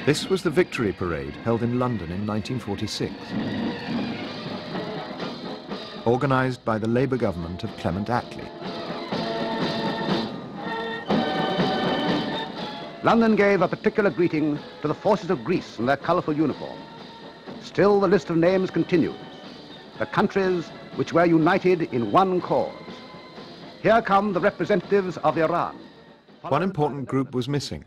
This was the Victory Parade held in London in 1946, organised by the Labour government of Clement Attlee. London gave a particular greeting to the forces of Greece in their colourful uniform. Still, the list of names continues. The countries which were united in one cause. Here come the representatives of Iran. One important group was missing.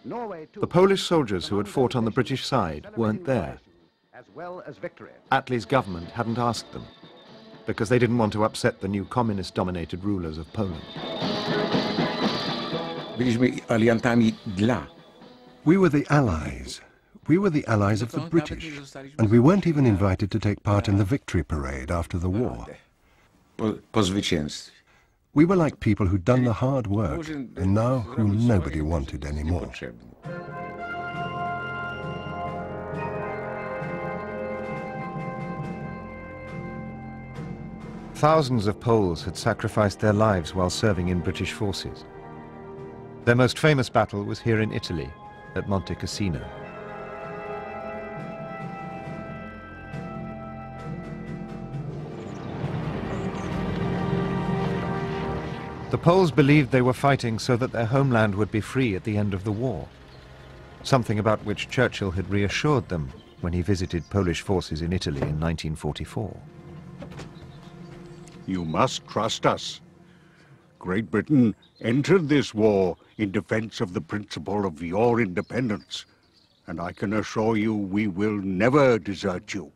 The Polish soldiers who had fought on the British side weren't there. As well as victory. Attlee's government hadn't asked them, because they didn't want to upset the new communist-dominated rulers of Poland. We were the Allies. We were the allies of the British, and we weren't even invited to take part in the Victory Parade after the war. We were like people who'd done the hard work, and now who nobody wanted anymore. Thousands of Poles had sacrificed their lives while serving in British forces. Their most famous battle was here in Italy, at Monte Cassino. The Poles believed they were fighting so that their homeland would be free at the end of the war, something about which Churchill had reassured them when he visited Polish forces in Italy in 1944. You must trust us. Great Britain entered this war in defense of the principle of your independence, and I can assure you we will never desert you.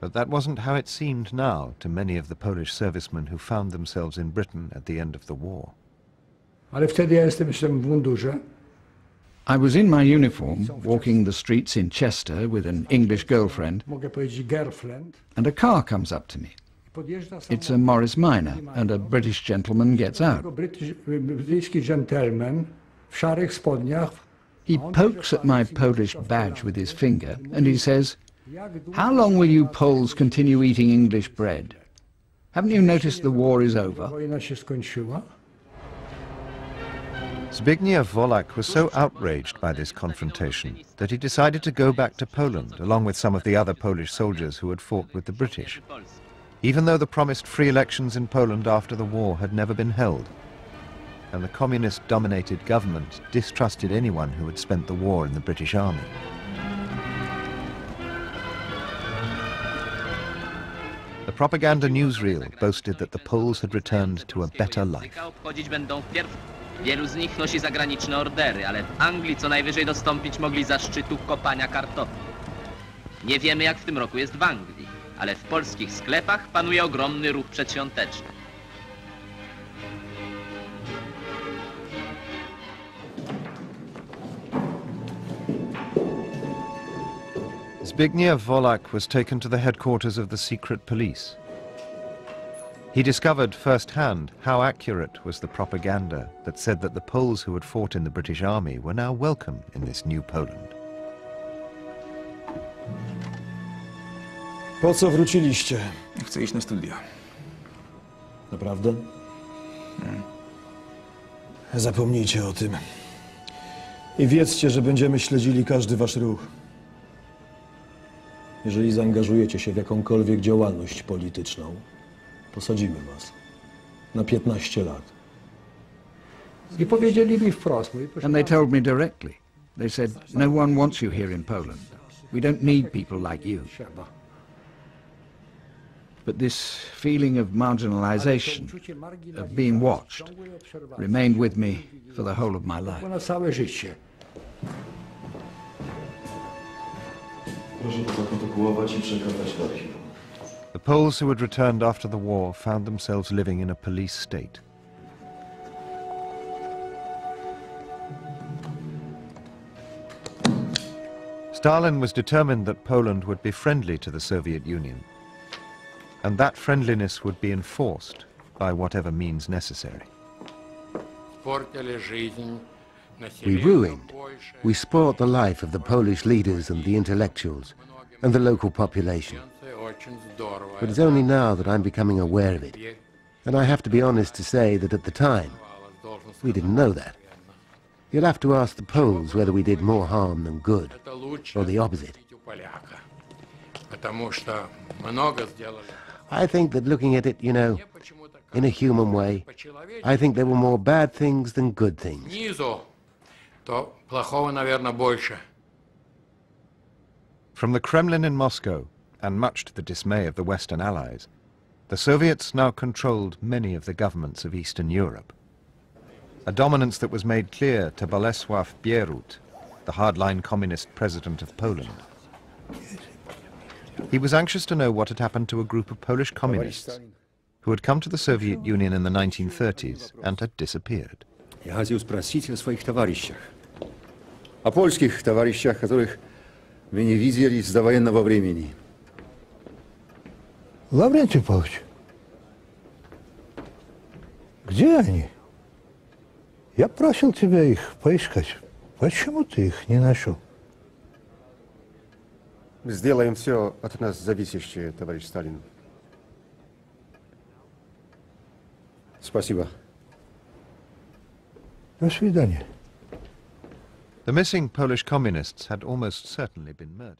But that wasn't how it seemed now to many of the Polish servicemen who found themselves in Britain at the end of the war. I was in my uniform, walking the streets in Chester with an English girlfriend, and a car comes up to me. It's a Morris Minor, and a British gentleman gets out. He pokes at my Polish badge with his finger, and he says, "How long will you Poles continue eating English bread? Haven't you noticed the war is over?" Zbigniew Wolak was so outraged by this confrontation that he decided to go back to Poland, along with some of the other Polish soldiers who had fought with the British, even though the promised free elections in Poland after the war had never been held, and the communist-dominated government distrusted anyone who had spent the war in the British Army. The propaganda newsreel boasted that the Poles had returned to a better life. Wielu z nich nosi zagraniczne ordery, ale w Anglii co najwyżej dostąpić mogli zaszczytu kopania kartofli. Nie wiemy, jak w tym roku jest w Anglii, ale w polskich sklepach panuje ogromny ruch przedświąteczny. Zbigniew Wolak was taken to the headquarters of the secret police. He discovered firsthand how accurate was the propaganda that said that the Poles who had fought in the British Army were now welcome in this new Poland. Po co wróciliście? Chcę iść na studia. Naprawdę? Zapomnijcie o tym. I wiedzcie, że będziemy śledzili każdy wasz ruch. Jeżeli zaangażujecie się w jakąkolwiek działalność polityczną, posadzimy was na 15 lat. And they told me directly. They said, "No one wants you here in Poland. We don't need people like you." But this feeling of marginalization, of being watched, remained with me for the whole of my life. The Poles who had returned after the war found themselves living in a police state. Stalin was determined that Poland would be friendly to the Soviet Union, and that friendliness would be enforced by whatever means necessary. We ruined, we spoilt the life of the Polish leaders and the intellectuals and the local population. But it's only now that I'm becoming aware of it. And I have to be honest to say that at the time, we didn't know that. You'll have to ask the Poles whether we did more harm than good, or the opposite. I think that looking at it, you know, in a human way, I think there were more bad things than good things. From the Kremlin in Moscow, and much to the dismay of the Western Allies, the Soviets now controlled many of the governments of Eastern Europe. A dominance that was made clear to Bolesław Bierut, the hardline communist president of Poland. He was anxious to know what had happened to a group of Polish communists who had come to the Soviet Union in the 1930s and had disappeared. Я хотел спросить о своих товарищах. О польских товарищах, которых вы не видели с довоенного времени. Лаврентий Павлович, где они? Я просил тебя их поискать. Почему ты их не нашел? Сделаем все от нас зависящее, товарищ Сталин. Спасибо. До свидания. The missing Polish communists had almost certainly been murdered.